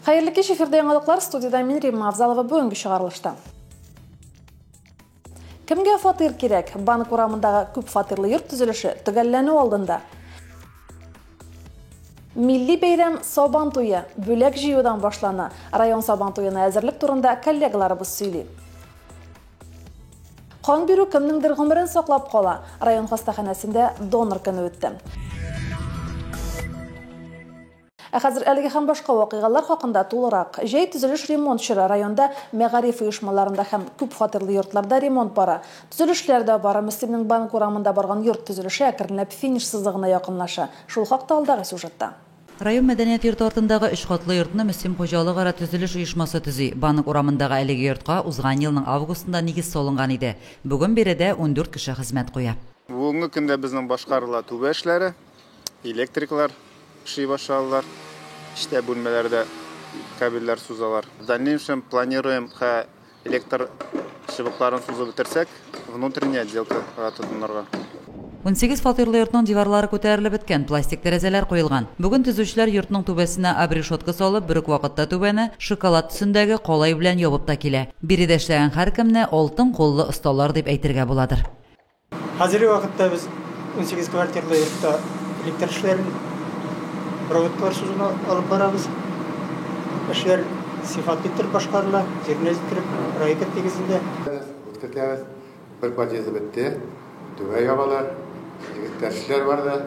Hayırlı kеш, efirde yanılıklar, studiyada мен Римма Авзалова бүгінгі шығарылышта. Кімге фатир керек? Банк урамындағы көп фатирлы йорт түзіліші түгәлләнү алдында. Milli бәйрәм Сабан туйы бүләк җыюдан башлана. Район Сабан туйына әзерлек турында коллегаларыбыз сөйли. Қан бирү кемнеңдер гомерен саклап кала. Район хастаханәсендә донор көне үтте. Хәзер әлеге һәм башка вакыйгалар хакында тулырак. Җәй төзелеш ремонт чоры районда мәгариф оешмаларында һәм күп фатирлы йортларда ремонт бара. Төзелешләр дә бара. Мөслимнең банк урамында барган йорт төзелеше әкренләп финиш сызыгына якынлаша. Шул хакта алдагы сюжетта. Район мәдәният йорты артындагы 3 катлы йортны Мөслим хуҗалыгы ара төзелеш оешмасы төзи. Банк урамындагы әлеге йортка узган елның августында нигез салынган иде. Бүген биредә 14 кеше хезмәт куя. Бүгенге көндә безнең башкарыла түбә эшләре, электриклар эшли башладылар. İşte bölmelerde kabiller suzalar. Дальнейшем планируем электр шыбыкларын сузып бетерсәк, внутренняя отделка тотынырга. 18 фатирлы йортның диварлары күтәрелеп беткән, пластик тәрәзәләр куелган. Бүген төзүчеләр йортның түбәсенә абрешотка салып, бер үк вакытта түбәне шоколад төсендәге калай белән ябып та килә. Биредә эшләгән һәркемне алтын куллы осталар дип әйтергә буладыр. Хәзерге вакытта без 18 квартирлы йортта электр эшләрен проводкалар сузуна алып барабыз. Эшләр сыйфатлы итеп башкарыла, җирне җиткереп, райкет тигезендә. Үткәртәбез. Бер подъезд бетте. Түбә ябалар, эшләр бар да.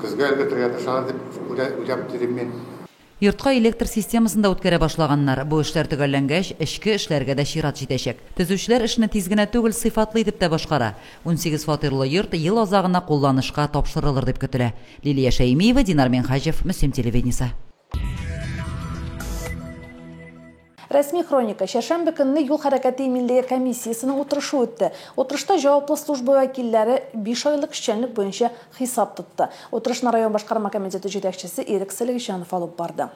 Көзгә электр ятышалар дип уйлап тирим мин. Йортка электр системасында үткәрә башлаганнар. Бу эшләр төгәлләнгәч, эчке эшләргә дә чират җитәчәк. Төзүчеләр эшне тиз генә түгел, сыйфатлы итеп тә башкара. 18 фатирлы йорт ел азагына кулланышка тапшырылыр дип көтелә. Лилия Шәймиева, Динар Менхаҗев, Мөслим телевидениесе. Рәсми хроника. Шәршәмбе көнне юл хәрәкәте милли комиссиясының утырышы үтте. Утырышта җаваплы служба вәкилләре 5 айлык эшчәнлек буенча хисап тотты. Утырышны район башкарма комитеты җитәкчесе Эрик Селигҗанов алып барды.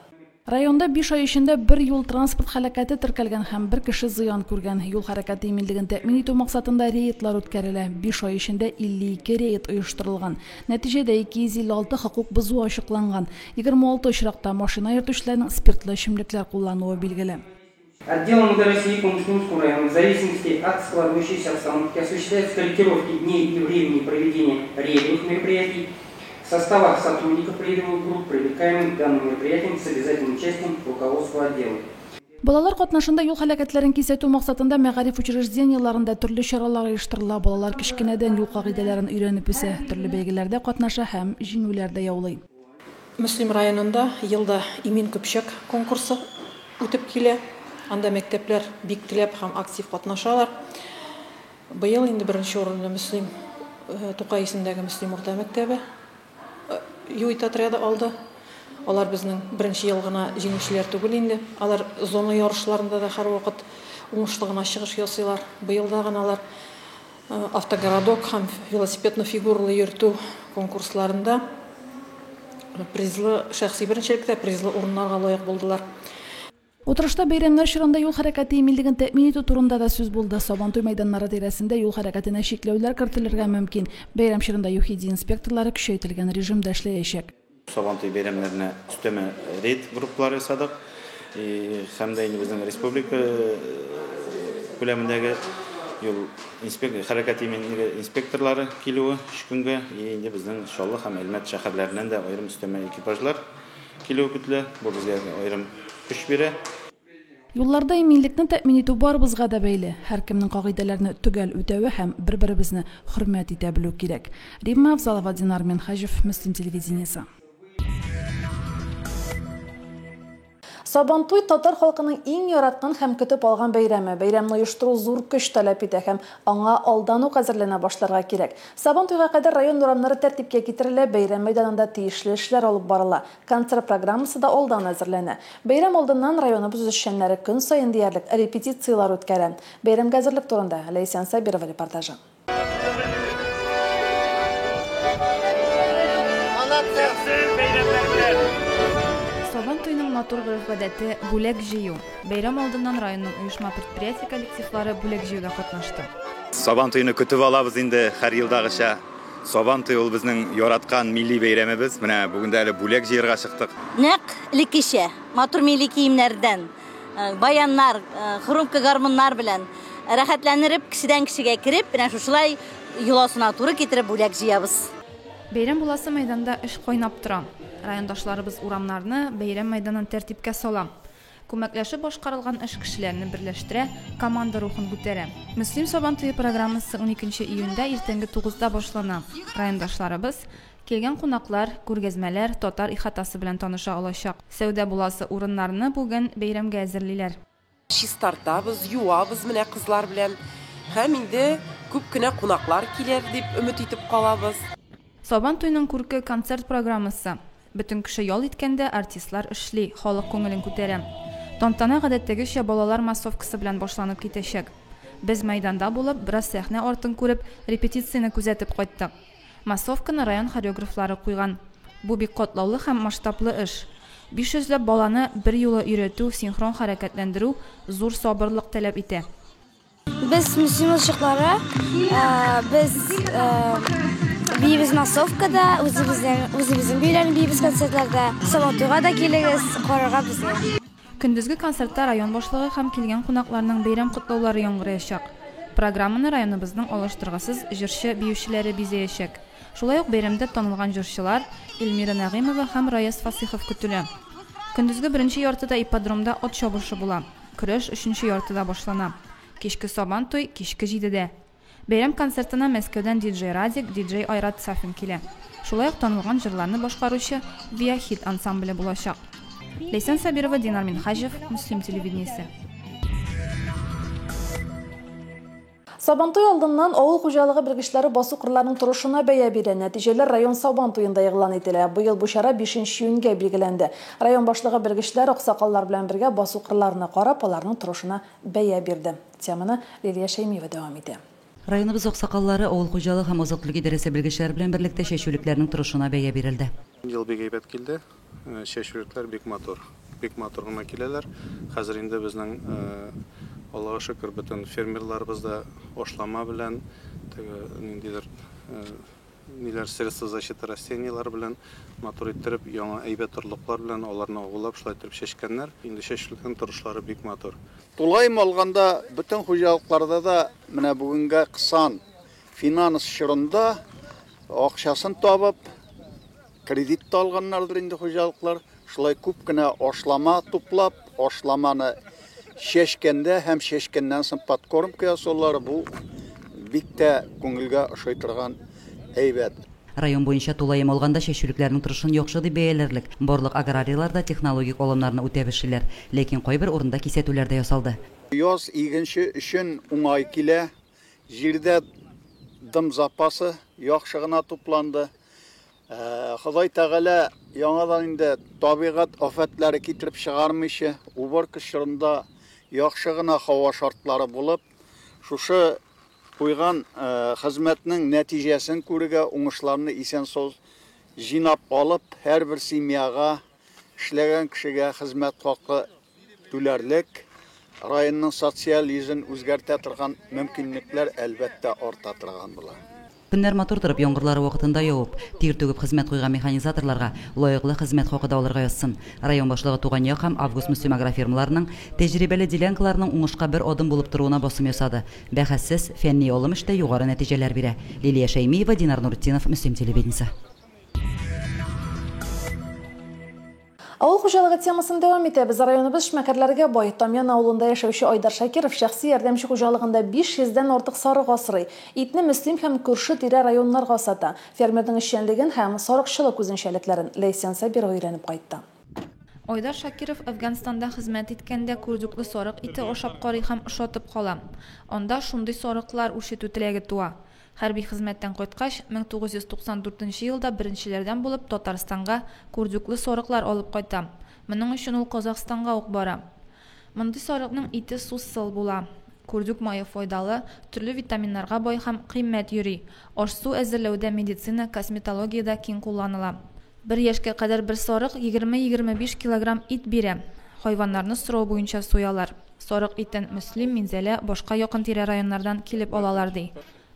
Районда 5 ай эчендә бер юл транспорт һәлакәте теркәлгән һәм бер кеше зыян күргән. Юл хәрәкәте миллиген тәэмин итү максатында рейдлар үткәрелә. 5 ай эчендә 52 рейд оештырылган. Нәтиҗәдә 256 хокук бозу ачыкланган. 26 очракта машина йөртүчеләрнең спиртлы эчемлекләр куллануы билгеле. Отделом МВД России по Мушлимскому району в зависимости от складывающейся обстановки осуществляются корректировки дней и времени проведения рейдовых мероприятий в составах сотрудников рейдовых групп, привлекаемых к данным мероприятиям с обязательным участием руководства отдела. Балалар катнашында юл һәлакәтләрен кисәтү максатында мәгариф учреждениеларында төрле чаралар оештырыла. Балалар кичкенәдән юл кагыйдәләрен өйрәнеп үсә, төрле бәйгеләрдә катнаша һәм җиңүләрдә яулый. Мөслим районында елда имин көпчәк конкурсы үтеп килә. Анда мәктәпләр бик теләп һәм актив катнашалар. Быел инде беренче урынны Мөслим Тукай исемендәге Мөслим урта мәктәбе юит отряды алды. Алар безнең беренче ел гына җиңүчеләр түгел инде. Алар зона ярышларында да һәрвакыт уңышлы гына чыгыш ясыйлар. Быел да гына алар автогородок һәм велосипедно-фигурлы йөртү конкурсларында призлы шәхси беренчелектә призлы урыннарга лаек булдылар. Утырышта бәйрәмнәр чорында юл хәрәкәте миллиген тәэмин итү турында да сүз булды. Сабан туй мәйданнары тирәсендә юл хәрәкәтенә чикләүләр кертелергә мөмкин. Бәйрәм чорында ЮХИДИ инспекторлары көчәйтелгән режимда эшләячәк. Сабан туй бәйрәмнәренә өстәмә рейд групплары ясадык. Һәм дә инде безнең республика күләмендәге юл хәрәкәте инспекторлары килүе шүкөнгә инде безнең иншалла һәм Әлмәт шәһәрләреннән дә аерым өстәмә экипажлар килүе көтелә. Бу безгә аерым көч бирә. Юлларда иминлекне тәэмин итү барыбызга да бәйле. Һәркемнең кагыйдәләрне төгәл үтәве һәм бер-беребезне хөрмәт итә белү кирәк. Римма Авзалова, Динар Менхаҗев, Мөслим телевидениесе. Сабан туй татар халкының иң яраткан һәм көтеп алган бәйрәме. Бәйрәмне оештыру зур көч таләп итә һәм аңа алдан ук әзерләнә башларга кирәк. Сабан туйга кадәр район урамнары тәртипкә китерелә, бәйрәм мәйданында тиешле эшләр алып барыла. Концерт программасы да алдан әзерләнә. Бәйрәм алдыннан районыбыз эшчәннәре көн саен диярлек репетициялар үткәрә. Бәйрәмгә әзерлек турында Ләйсән Сабирова репортажы. Сабан туйның матур гадәте бүләк җыю. Бәйрәм алдыннан районның оешма предприятие коллективлары бүләк җыюда катнашты. Сабан туйны көтеп алабыз инде һәр елдагыча. Сабантуй ул безнең яраткан милли бәйрәмебез. Менә бүген дә әле бүләк җыярга чыктык. Нәкъ элеккечә, матур милли киемнәрдән, баяннар, хрумка гармуннар белән рәхәтләнеп, кешедән кешегә кирип, менә шушылай юласына туры китереп бүләк җыябыз. Бәйрәм буласы мәйданда эш кайнап тора. Райондашларыбыз урамнарны бәйрәм мәйданын тәртипкә сала. Күмәкләшеп башкарылган эш кешеләрне берләштерә, команда рухын күтәрә. Мөслим Сабантуе программасы 12 июньдә иртәнге 9:00 башлана. Райондашларыбыз килгән кунаклар, күргәзмәләр, татар ихатасы белән таныша алачак. Сәүдә буласы урыннарны бүген бәйрәмгә әзерлиләр. Чистартабыз, юабыз менә кызлар белән. Һәм инде күп кенә кунаклар килер дип өмет итеп калабыз. Сабантуйның күрке концерт программасы. Бөтен кеше ял иткәндә артистлар эшли, халык күңелен күтәрә. Тантана гадәттәгечә балалар массовкасы белән башланып китәчәк. Без мәйданда булып, бераз сәхнә артын күреп, репетицияны күзәтеп кайттык. Массовканы район хореографлары куйган. Бу бик катлаулы һәм масштаблы эш. 500 баланы бер юлы өйрәтү, синхрон хәрәкәтләндерү зур сабырлык таләп итә. Без мөселманчыклары, без бибез массовкада, үзебезнең бәйрәм бибез концертларда, Сабантуйга да килегез, карарга безгә. Көндезге концертта район башлыгы һәм килгән кунакларның бәйрәм котлаулары яңгыраячак. Программаны районыбызның алыштыргысыз җырчы биючеләре бизәячәк. Шулай ук бәйрәмдә танылган җырчылар Эльмира Нагыймова һәм Раяз Фасихов көтелә. Көндезге беренче яртыда ипподромда ат чабышы була. Көрәш 3нче яртыда башлана. Кичке Сабантуй кичке 7:00. Бәйрәм концертына Мәскәүдән диджей Радик, диджей Айрат Сафин килә. Шулай ук танылган җырларны башкаручы Виахид ансамбле булачак. Лейсан Сабирова, Динар Минхаҗев, Муслим телевидениесе. Сабантуй алдыннан авыл хуҗалыгы белгечләре басу кырларының торышына бәя бирә. Нәтиҗәләр район Сабантуенда игълан ителә. Быел бу чара 5 июньгә билгеләнде. Район башлыгы белгечләр аксакаллар белән бергә басу кырларына карап, аларның торышына бәя бирде. Теманы Лилия Шәймиева дәвам итә. Районыбыз аксакаллары авыл хуҗалыгы һәм азыклык идарәсе белгечләре белән берлектә чәчүлекләрнең торышына бәя бирелде. Ел бик әйбәт килде. Чәчүлекләр бик матур. Бик матур гына киләләр. Хәзер инде безнең Аллаһка шөкер бөтен фермерларыбыз да ошлама белән, ниндидер средства защиты растениялар белән матур иттереп, яңа әйбәт орлыклар белән аларны агулап шулай итеп чәчкәннәр. Инде чәчүлекнең торышлары бик матур. Тулайым алганда бөтен хуҗалыкларда да менә бүгенгә кысан финанс чорында акчасын табып кредит алганнардыр инде хуҗалыклар. Шулай күп кенә ашлама туплап, ашламаны чәчкәндә һәм чәчкәннән соң подкормка ясаулары бу бик тә күңелгә ошый торган әйбәт. Район буенча тулайым алганда чәчүлекләрнең торышын яхшы дип бәяләрлек. Барлык аграрийлар да технологик алымнарны үтәп эшлиләр, ләкин кайбер урында кисәтүләр дә ясалды. Яз игенче өчен уңай килә. Җирдә дым запасы яхшы гына тупланды. Ходай Тәгалә яңадан инде табигать афәтләре китереп чыгармыйча, уборка чорында яхшы гына һава шартлары булып, шушы куйган хезмәтнең нәтиҗәсен күрергә, уңышларны исән-сау җинап алып, һәрбер семьяга, эшләгән кешегә хезмәт хакы түләрлек, районның социаль йөзен үзгәртә торган мөмкинлекләр әлбәттә арта торган була. Көннәр матур торып, яңгырлары вакытында явып, тир түгеп хезмәт куйган механизаторларга лаеклы хезмәт хакы да алырга язсын. Район башлыгы Туган як һәм Август Мөслим агрофирмаларының тәҗрибәле делянкаларының уңышка бер адым булып торуына басым ясады. Бәхәссез фәнни алым эштә югары нәтиҗәләр бирә. Лилия Шәймиева, Динар Нуртдинов, Мөслим телевидениесе. Авыл хуҗалыгы темасын дәвам итәбез. Районыбыз эшмәкәрләргә бай. Тамян авылында яшәүче Айдар Шакиров шәхси ярдәмче хуҗалыгында 500-дән артык сарык асрый. Итне Мөслим һәм күрше тирә районнарга сата. Фермерның эшчәнлеген һәм сарыкчылык үзенчәлекләрен Лейсан Сабирова өйрәнеп кайтты. Айдар Шакиров Афганстанда хезмәт иткәндә күрдүкле сарык ите ашап карый һәм ошатып кала. Анда шундый сарыклар үчетү теләге туа. Хәрби хезмәттән кайткач, 1994 елда беренчеләрдән булып Татарстанга күрдүкле сарыклар алып кайта. Моның өчен ул Казакъстанга ук бара. Мондый сарыкның ите сусыл була. Күрдүк мае файдалы, төрле витаминнарга бай һәм кыйммәт йөри. Аш-су әзерләүдә, медицина, косметологиядә киң кулланыла. Бер яшькә кадәр бер сарык 20-25 килограмм ит бирә. Хайваннарны сорау буенча суялар. Сарык итен Мөслим, Минзәлә, башка якын тирә районнардан килеп алалар ди.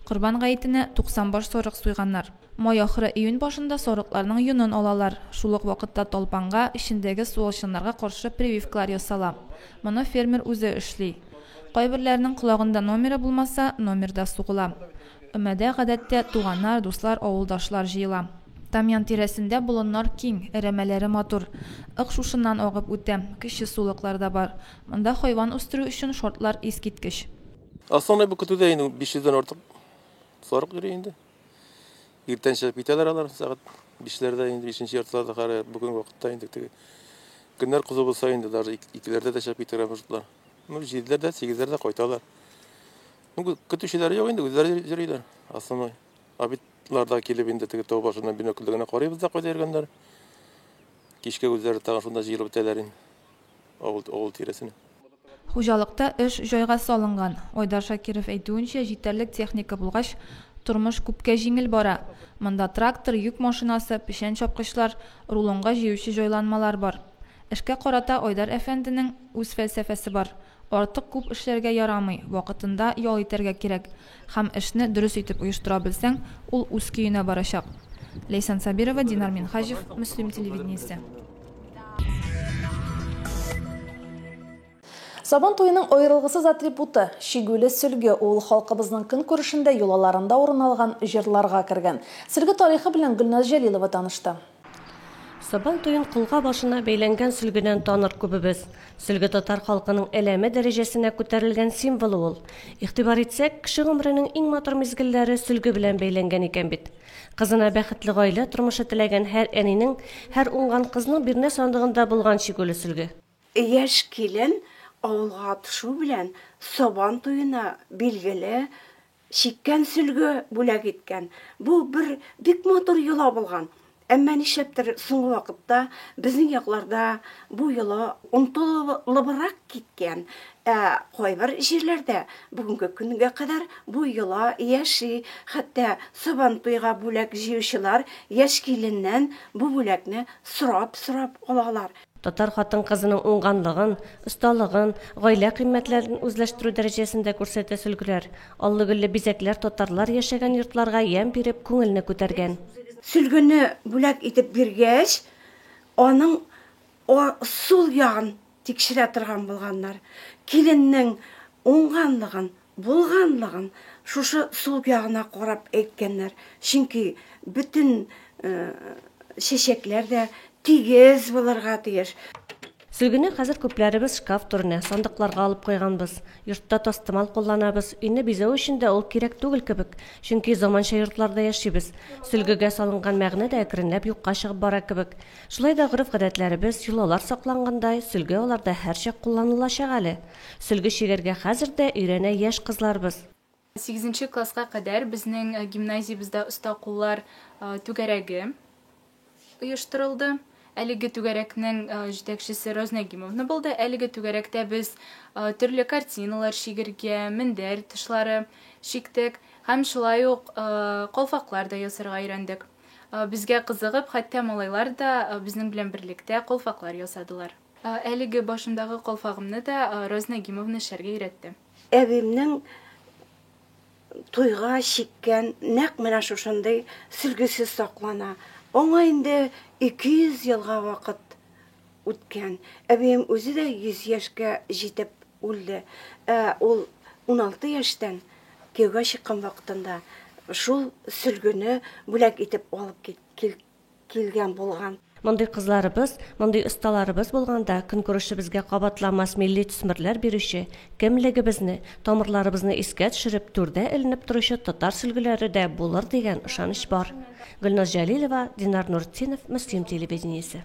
Qurban гаетіне 95 сорық суйганнар. Май ахыры июнь башында сорыкларның юнын алалар. Шул ук вакытта толпанга ишендәге суалчаннарга каршы прививкалар ясала. Моны фермер үзе эшли. Кайберләрнең колагында номеры булмаса, номерда сугыла. Өмәдә гадәттә туганнар, дуслар, авылдашлар җыела. Тамян тирәсендә болыннар киң, әрәмәләре матур. Ык шушыннан агып үтә, кече сулыклар да бар. Монда хайван үстерү өчен шартлар искиткеч. Основной bu kutuda indi 500'den artık sarık yürü indi. Erten çıkıp biteler alır saat 5'lerde indi 5. yartılarda kara bugün vakitte indik. Günler kuzu bulsa indi daha 2'lerde de çıkıp biteler mevcutlar. Bu 7'lerde 8'lerde koytalar. Bu kötü şeyler yok indi güzel yürüyorlar aslında. Abitlarda kelip indi tıkı tavuk başından binoküllerine koruyoruz da koyuyorlar. Kişke güzel tağın şunda jiyılıp bitelerin oğul tiresini. Хуҗалыкта эш җайга салынган. Айдар Шакиров әйтүенчә, җитәрлек техника булгач, тормыш күпкә җиңел бара. Монда трактор, йөк машинасы, печән чапкычлар, рулонга җыючы җайланмалар бар. Эшкә карата Айдар әфәнденең үз фәлсәфәсе бар. Артык күп эшләргә ярамый, вакытында ял итәргә кирәк. Һәм эшне дөрес итеп оештыра белсәң, ул үз көенә барачак. Лейсан Сабирова, Динар Минхаҗев, Мөслим телевидениесе. Сабан туйының айрылгысыз атрибуты шигүле сөлге ул халкыбызның көн күрешендә юлларында урын алган җырларга кергән. Сөлге тарихы белән Гөлназ Җәлилова танышты. Сабан туйын кулга башына бәйләнгән сөлгедән таныр күбебез. Сөлге татар халкының әләме дәрәҗәсенә күтәрелгән символы ул. Игътибар итсәк, кеше гомренең иң матур мизгелләре сөлге белән бәйләнгән икән бит. Кызына бәхетле гаилә тормышы теләгән һәр әнинең, һәр уңган кызның бирнә сандыгында булган шигүле сөлге. Яшь килен авылга төшү белән сабан туена билгеле шиккән сөлге бүләк иткән. Бу бер бик матур йола булган. Әмма нишләптер соңгы вакытта безнең якларда бу йола онытылыбрак киткән. Кайбер җирләрдә бүгенге көнгә кадәр бу йола яши, хәтта сабан туйга бүләк җыючылар яшь киленнән бу бүләкне сорап алалар. Татар хатын кызының уңганлыгын, осталыгын, гаилә кыйммәтләрен үзләштерү дәрәҗәсендә күрсәтә сөлгеләр. Аллы-гөлле бизәкләр татарлар яшәгән йортларга ям биреп күңелне күтәргән. Сөлгене бүләк итеп биргәч, аның сул ягын тикшерә торган булганнар. Киленнең уңганлыгын, булганлыгын шушы сул ягына карап әйткәннәр. Чөнки бүтән чәчәкләр дә тигез булырга тиеш. Сөлгене хәзер күпләребез шкаф турына, сандыкларга алып куйганбыз. Йортта тастымал кулланабыз. Өйне бизәү өчен дә ул кирәк түгел кебек. Чөнки заманча йортларда яшибез. Сөлгегә салынган мәгънә дә әкренләп юкка чыгып бара кебек. Шулай да гореф-гадәтләребез, юлалар саклангандай, сөлге аларда һәрчак кулланылачак әле. Сөлге чигәргә хәзер дә өйрәнә яшь кызларыбыз. 8 класска кадәр безнең гимназиябездә оста куллар түгәрәге оештырылды. Әлеге түгәрәкнең җитәкчесе Роза Нәгимовна булды. Әлеге түгәрәктә без төрле картиналар шигергә, мендәр тышлары шиктек, һәм шулай ук калфаклар да ясарга өйрәндек. Безгә кызыгып, хәтта малайлар да безнең белән берлектә калфаклар ясадылар. Әлеге башымдагы калфагымны да Роза Нәгимовна шәргә өйрәтте. Әбимнең туйга шиккән нәкъ менә шушындай сөлгесе саклана. Аңа инде 200 елга вакыт үткән. Әбием үзе дә 100 яшькә җитеп үлде. Ул 16 яшьтән кияүгә чыккан вакытында шул сөлгене бүләк итеп алып килгән булган. Мондый кызларыбыз, мондый осталарыбыз булганда, көн күрешебезгә кабатламас милли төсмерләр бирүче, кемлегебезне, тамырларыбызны искә төшереп, түрдә эленеп торучы татар сөлгеләре дә булыр дигән ышаныч бар. Гөлназ Җәлилова, Динар Нуртдинов, Мөслим телевидениесе.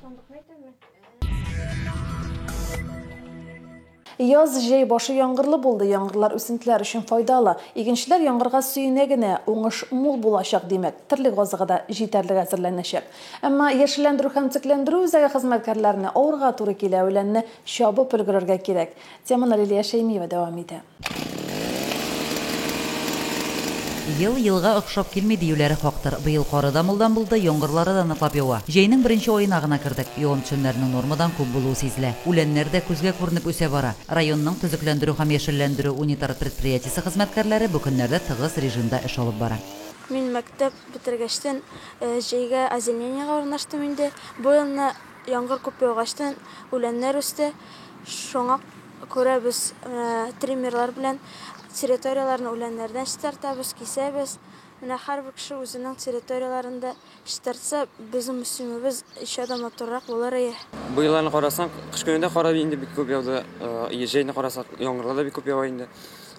Яз җәй башы яңгырлы булды. Яңгырлар үсентеләр өчен файдалы. Игенчеләр яңгырга сөенә генә, уңыш мул булачак димәк. Терлек азыгы да җитәрлек әзерләнәчәк. Әмма яшелләндерү һәм төзекләндерү үзәге хезмәткәрләренә авырга туры килә, үләнне чабып өлгерергә кирәк. Теманы Лилия Шәймиева дәвам итә. Йыл-йылга охшап килми диюләре хактыр. Быел карыда мулдан булды, яңгырлары да ныклап ява. Җәйнең беренче аена гына кирдек. Явым-төшемнәрнең нормадан күп булуы сизелә. Үләннәр дә күзгә күренеп үсә бара. Районның төзекләндерү һәм яшелләндерү унитар предприятиесе хезмәткәрләре бу көннәрдә тыгыз режимда эш алып бара. Мин мәктәп бетергәчтән җәйгә озеленениегә урнаштым инде. Бу елны яңгыр күп яугачтан үләннәр үсте. Шуңа күрә без триммерлар белән территорияларны үләннәрдән чистартабыз, кисәбез. Менә һәрбер кеше үзенең территорияларында чистартса, безнең мөселмәбез ишә дә матуррак булыр иде. Бу елларны карасаң, кыш көнендә карап инде бик күп яуды. Җәйне карасак, яңгырлар да бик күп ява инде.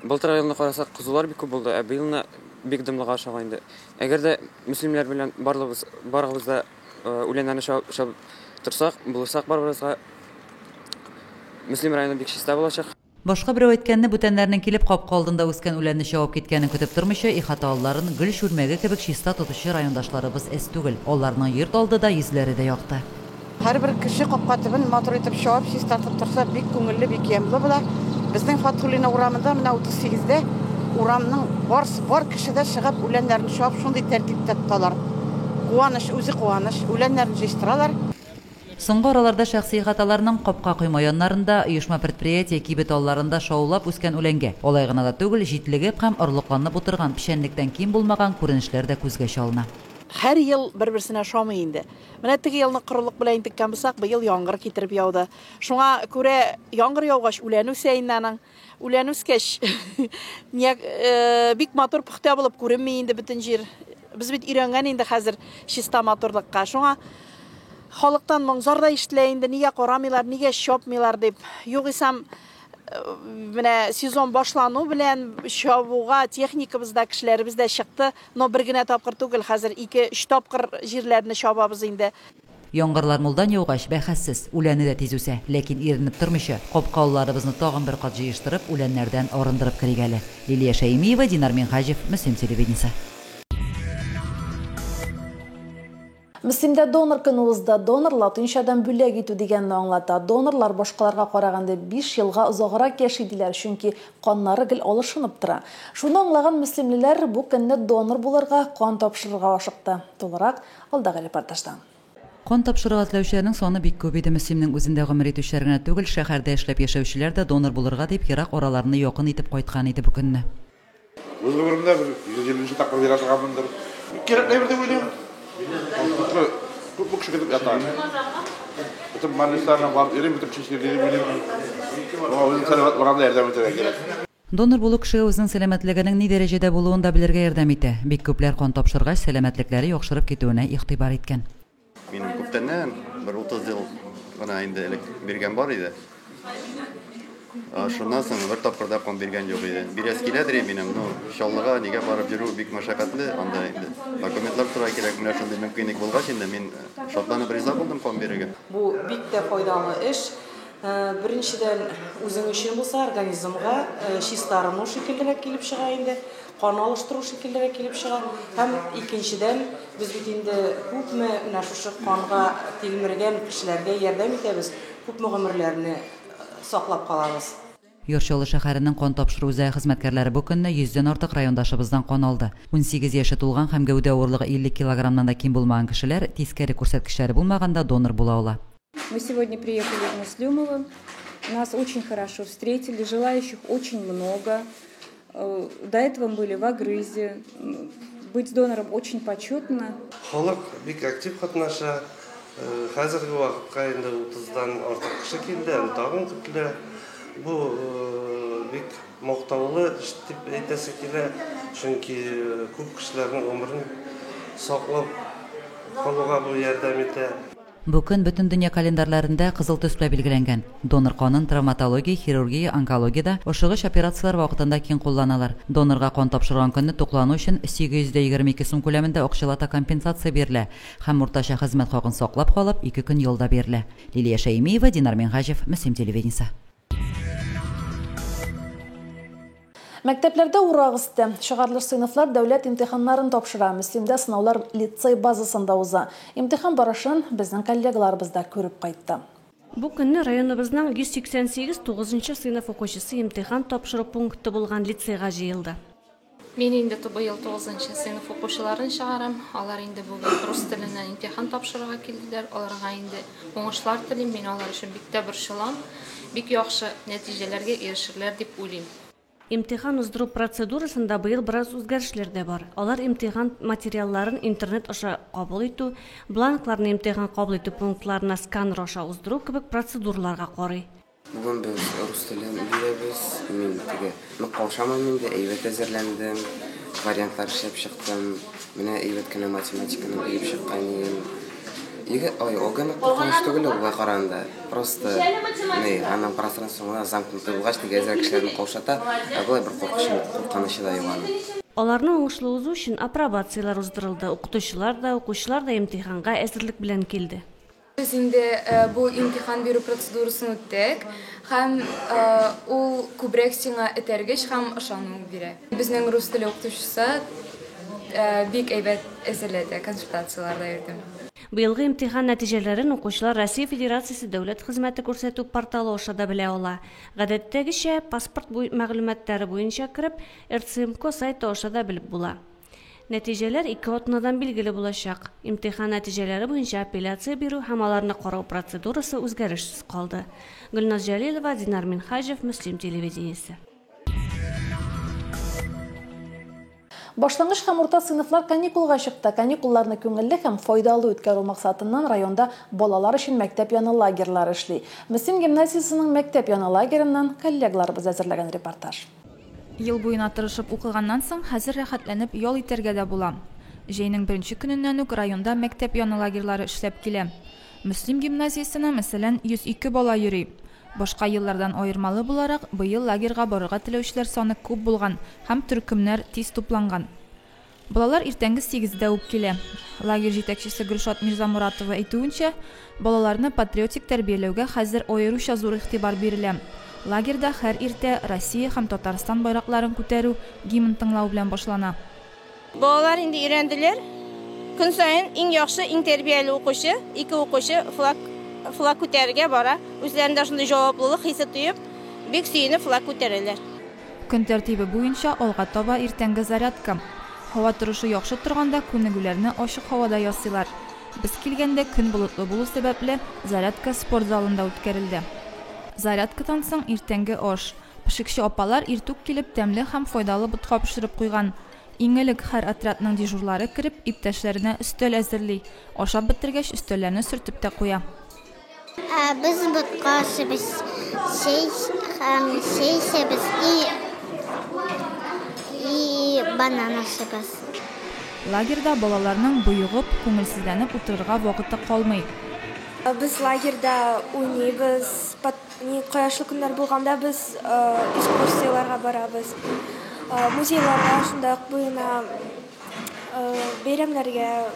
Былтыр елны карасак, кызулар бик күп булды. Бу елны бик дымлыга аша инде. Әгәр дә мөселмәләр белән барыгыз да үләннәрне шап торсак, булсак барыбызга Мөслим районы бик чиста булачак. Башка берәү әйткәнне бүтәннәрнең килеп капка алдында үскән үләнне чавып киткәнен көтеп тормыйча, ихаталарын гөл шүрмәге кебек чиста тотучы райондашларыбыз әз түгел. Аларның йорт алдыда йөзләре дә якты. Һәрбер кеше капка төбен матур итеп чавып, чиста торса, бик күңелле, бик ямьле була. Безнең Фатхулина урамында менә 38дә урамның бар кеше дә чыгып үләннәрне чавып, шундый тәртиптә тоталар. Куаныш, үзе куаныш, үләннәрне җыштыралар. Соңгы араларда шәхси хаталарның капка койма яннарында, оешма предприятие кибет алларында шаулап үскән үләнгә. Алай гына да түгел, җитлегеп һәм орлыкланып утырган, пешәнлектән ким булмаган күренешләр дә күзгә чалына. Һәр ел бер-берсенә шамый инде. Менә теге елны корылык белән интеккән булсак, быел яңгыр китереп яуды. Шуңа күрә яңгыр яугач үлән үсә инде. Үлән үскәч бик матур пөхтә булып күренми инде бөтен җир. Без бит өйрәнгән инде хәзер чиста матурлыкка. Шуңа халыктан моңзар да ишетелә инде, нигә карамыйлар, нигә чапмыйлар дип. Югыйсам менә сезон башлану белән чабуга техникабыз да, кешеләребез дә чыкты. Но бер генә тапкыр түгел, хәзер 2-3 тапкыр җирләрне чабабыз инде. Яңгырлар мулдан яугач бәхәссез, үләне дә тиз үсә, ләкин иренеп тормыйча, капкаларыбызны тагын бер кат җыештырып, үләннәрдән арындырып кергәле. Лилия Шәймиева, Динар Минхаҗев, Мөслим телевидениесе. Мөслимдә донор көне узды. Донорлар төнчәдән бүләк итү дигәнне аңлата. Донорлар башкаларга караганда 5 елга озаграк яшидиләр, чөнки каннары гел алышынып тора. Шуны аңлаган мөслимлеләр бу көнне донор булырга, кан тапшырырга ашыкты. Тулырак алдагы репортаждан. Кан тапшырырга теләүчеләрнең саны бик күп иде. Мөслимнең үзендә гомер итүчеләр генә түгел, шәһәрдә эшләп яшәүчеләр дә донор булырга дип ерак араларны якын итеп кайткан иде бу көнне. Үз гомеремдә 120 тапкыр бирә торганмындыр. Кирәкле бер дип уйлыйм. Күп кеше китеп ята. Бөтен манисларны бар, ирем бөтен кешеләрне беләм. Ул сәламәт булганда ярдәм итәргә кирәк. Донор булу кешегә үзенең сәламәтлегенең ни дәрәҗәдә булуын да белергә ярдәм итә. Бик күпләр кан тапшыргач сәламәтлекләре яхшырып китүенә игътибар иткән. Минем күптәннән бер 30 ел гына инде элек биргән бар иде. Шуннан соң бер тапкыр да кан биргән юк иде. Бирәс киләдер минем, иншаллага нигә барып йөрү бик мәшәкатьле, анда инде. Документлар туры кирәк, менә шундый мөмкинлек булгач инде мин шатланып риза булдым кан бирергә. Бу бик тә файдалы эш. Беренчедән үзең өчен булса, организмга чистарыну шикеллерәк килеп чыга инде. Кан алыштыру шикеллерәк килеп чыга. Һәм икенчедән без бит инде күпме менә шушы канга тилмергән кешеләргә ярдәм итәбез. Күпме гомерләрне саклап калабыз. Йорчалы шәһәренең кан тапшыру үзәге хезмәткәрләре бу көнне 100дән артык райондашыбыздан кан алды. 18 яше тулган һәм гәүдә авырлыгы 50 килограммнан да ким булмаган кешеләр тискәре күрсәткечләре булмаганда донор була ала. Мы сегодня приехали в Муслюмово. Нас очень хорошо встретили, желающих очень много. До этого мы были в Агрызе. Быть донором очень почетно. Халык бик актив катнаша. Хәзерге вакытка инде 30дан артык кеше килде, тагын көтелә. Бу бик мактаулы дип әйтәсе килә, чөнки күп кешеләрнең гомерен саклап калуга бу ярдәм итә. Бу көн бөтен дөнья календарьларында кызыл төс белән билгеләнгән. Донор канын травматология, хирургия, онкологиядә, ошыгыч операциялар вакытында киң кулланалар. Донорга кан тапшырган көнне туклану өчен 822 сум күләмендә акчалата компенсация бирелә һәм уртача хезмәт хакын саклап калып 2 көн ялда бирелә. Лилия Шәймиева, Динар Минхаҗев, Мөслим телевидениесе. Мәктәпләрдә урагысты. Шыгарлыш сыйныфлар дәүләт имтиханнарын тапшыра. Мөслимдә сынаулар лицей базасында уза. Имтихан барышын безнең коллегаларыбыз да күреп кайтты. Бу көнне районыбызның 188 9-сыйныф укучысы имтихан тапшыру пункты булган лицейга җыелды. Мен инде быел 9-нчы сыйныф укучыларын чыгарам. Алар инде бүген рус теленнән имтихан тапшырырга килделәр. Аларга инде уңышлар телим. Мен алар өчен бик тә борчылам. Бик яхшы нәтиҗәләргә ирешерләр дип уйлыйм. Имтихан уздыру процедурасында быел бераз үзгәрешләр дә бар. Алар имтихан материалларын интернет аша кабул итү, бланкларны имтихан кабул итү пунктларына сканер аша уздыру кебек процедураларга карый. Бүген без рус телен өйрәнәбез. Мин теге мақалшамын инде, әйбәт әзерләндем, вариантлар эшләп чыктым. Менә әйбәт кенә математиканы белеп чыккан идем. Оган куркыныч түгел ул караганда. Просто аның пространствосында замкнутый булгач, теге әзер кешеләрне каушата, болай бер куркыныч да юк аның. Аларның уңышлы узу өчен апробациялар уздырылды. Укытучылар да, укучылар да имтиханга әзерлек белән килде. Biz инде bu imtihan бирү процедурасын үттек, һәм ул күбрәк сиңа этәргеч һәм ышану бирә. Безнең рус теле укытучысы бик әйбәт әзерләде, консультацияларда йөрдем. Быелгы имтихан нәтиҗәләрен укучылар Россия Федерациясе дәүләт хезмәте күрсәтү порталы аша да белә ала. Гадәттәгечә паспорт мәгълүматлары буенча кирип, РЦМК сайты аша да белеп була. Нәтиҗәләр 2 атнадан билгеле булачак. Имтихан нәтиҗәләре буенча апелляция бирү һәм аларны карау процедурасы үзгәрешсез калды. Гөлназ Җәлилова, Динар Минхаҗев, Мөслим телевидениесе. Башлангыч һәм урта сыйныфлар каникулга чыкты. Каникулларны күңелле һәм файдалы үткәрү максатыннан районда балалар өчен мәктәп яны лагерьлары эшли. Мөслим гимназиясенең мәктәп яны лагереннән коллегаларыбыз әзерләгән репортаж. Ел буена тырышып укыганнан соң хәзер рәхәтләнеп ял итәргә дә була. Җәйнең беренче көненнән үк районда мәктәп яны лагерьлары эшләп килә. Мөслим гимназиясенә мәсәлән 102 бала йөри. Башка еллардан аермалы буларак, быел лагерьга барырга теләүчеләр саны күп булган һәм төркемнәр тиз тупланган. Балалар иртәнге 8-дә үк килә. Лагерь җитәкчесе Гөлшат Мирзамуратова әйтүенчә, балаларны патриотик тәрбияләүгә хәзер аеруча зур игътибар бирелә. Лагерьда һәр иртә Россия һәм Татарстан байракларын күтәрү, гимн тыңлау белән башлана. Балалар инде өйрәнделәр. Көн саен иң яхшы, иң тәрбияле укучы, 2 укучы флаг күтәрергә бара. Үзләрендә шундый җаваплылык хисе тоеп, бик сөенеп флаг күтәрәләр. Көн тәртибе буенча алга таба иртәнге зарядка. Һава торышы яхшы торганда күнегүләрне ачык һавада ясыйлар. Без килгәндә көн болытлы булу сәбәпле зарядка спорт залында үткәрелде. Зарядкадан соң иртәнге аш. Пешекче апалар иртүк килеп тәмле һәм файдалы бутка пешереп куйган. Иң элек һәр отрядның дежурлары кирип, иптәшләренә өстәл әзерли. Ашап бетергәч, өстәлләрне сөртеп тә куя. Biz butqa sebes sebes и банана sebes. Лагерьда балаларның буйыгып, күңелсезләнеп утырырга вакыты калмый. Biz лагерьда уйныйбыз, кояшлы көннәр булганда без экскурсияларга барабыз. Музейларга шунда буена бәйрәмнәргә.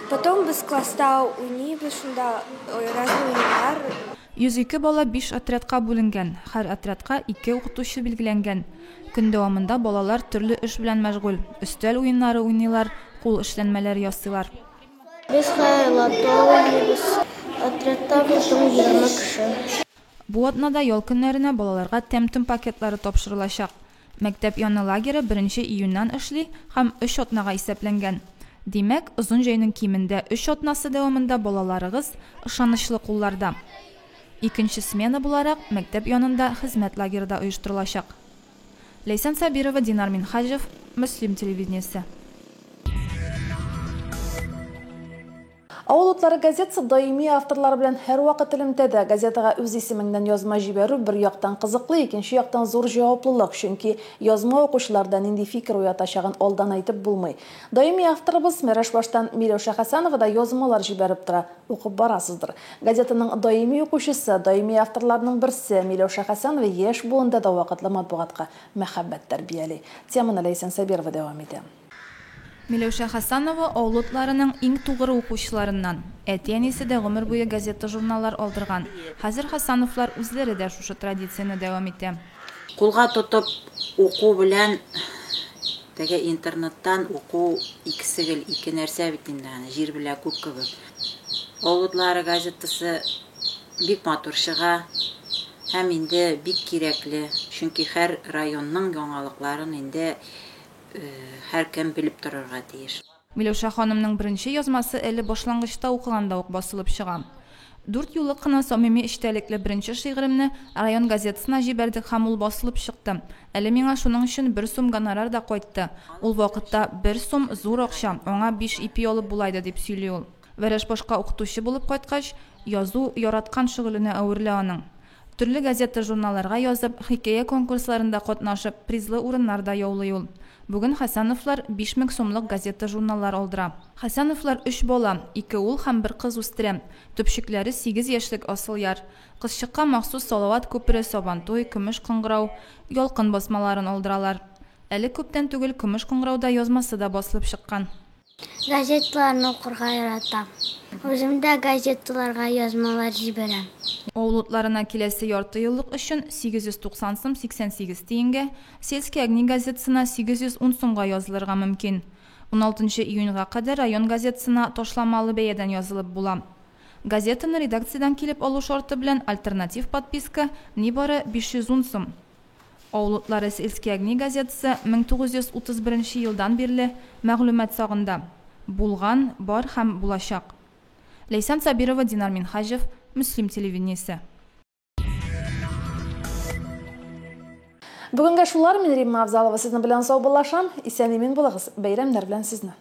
Потом без класста уйныйбыз, шунда разный уеннар. 102 бала 5 отрядка бүленгән. Һәр отрядка 2 укытучы билгеләнгән. Көн дәвамында балалар төрле эш белән мәшгуль. Өстәл уеннары уйныйлар, кул эшләнмәләр ясыйлар. Без уйныйбыз. Отрядта 20 кеше. Бу атнада ял көннәренә балаларга тәм-том пакетлары тапшырылачак. Мәктәп яны лагере 1 июньнән эшли һәм 3 атнага исәпләнгән. Димәк, озын җәйнең кимендә 3 атнасы дәвамында балаларыгыз ышанычлы кулларда. Икенче смена буларак мәктәп янында хезмәт лагерда оештырылачак. Ләйсән Сабирова, Динар Минхаҗев, Мөслим телевидениесе. Авыл утлары газетасы даими авторлар белән һәр вакыт элемтәдә. Газетага үз исеменнән язма җибәрү бер яктан кызыклы, икенче яктан зур җаваплылык, чөнки язма укучыларда нинди фикер уятачагын алдан әйтеп булмый. Даими авторыбыз Мәрәш баштан Миләүшә Хәсәнова да язмалар җибәреп тора, укып барасыздыр. Газетаның даими укучысы, даими авторларның берсе Миләүшә Хәсәнова яшь буында да вакытлы матбугатка мәхәббәт тәрбияли. Теманы Ләйсән Сабирова дәвам итә. Миләүшә Хәсәнова авылларының иң тугры укучыларыннан. Әти-әнисе дә гомер буе газета журналлар алдырган. Хәзер Хәсәновлар үзләре дә шушы традицияне дәвам итә. Кулга тотып уку белән теге интернеттан уку икесе ике нәрсә бит инде, җир белән күк кебек. Авыллары газетасы бик матур чыга һәм инде бик кирәкле, чөнки һәр районның яңалыкларын инде һәркем белеп торырга тиеш. Миләүшә ханымның беренче язмасы әле башлангычта укыганда ук басылып чыга. 4 юллык кына самими эчтәлекле беренче шигыремне район газетасына җибәрдек һәм ул басылып чыкты. Әле миңа шуның өчен 1 сум гонорар да кайтты. Ул вакытта 1 сум зур акча, аңа 5 ипи алып булайды дип сөйли ул. Вәрәш башка укытучы булып кайткач, язу яраткан шөгыленә әверелә аның. Төрле газета журналларга язып, хикәя конкурсларында катнашып, призлы урыннарда яулый ул. Бүген Хәсәновлар 5000 сумлык газета журналлар алдыра. Хәсәновлар 3 бала, 2 ул һәм 1 кыз үстерә. Төпчекләре 8 яшьлек Асылъяр. Кызчыкка махсус Салават күпере, Сабантуй, Көмеш кыңгырау, ялкын басмаларын алдыралар. Әле күптән түгел Көмеш кыңгырауда язмасы да басылып чыккан. Газеталарны укырга яратам. Үзем дә газеталарга язмалар җибәрәм. Авылутларына киләсе ярты еллык өчен 890 сум 88 тиенгә, Сельский огни газетасына 810 сумга язылырга мөмкин. 16 июньга кадәр район газетасына ташламалы бәядән язылып була. Газетаны редакциядән килеп алу шарты белән альтернатив подписка нибары 510 сум. Авылутлары Сельский огни газетасы 1931 елдан бирле мәгълүмат сагында. Булган, бар һәм булачак. Лейсан Сабирова, Динар Минхажев, Муслим телевидениесе. Бүгенге шулар, мен Римма Авзалова сезне белән сау булашам. Исән-имин булыгыз. Бәйрәмнәр белән сезне.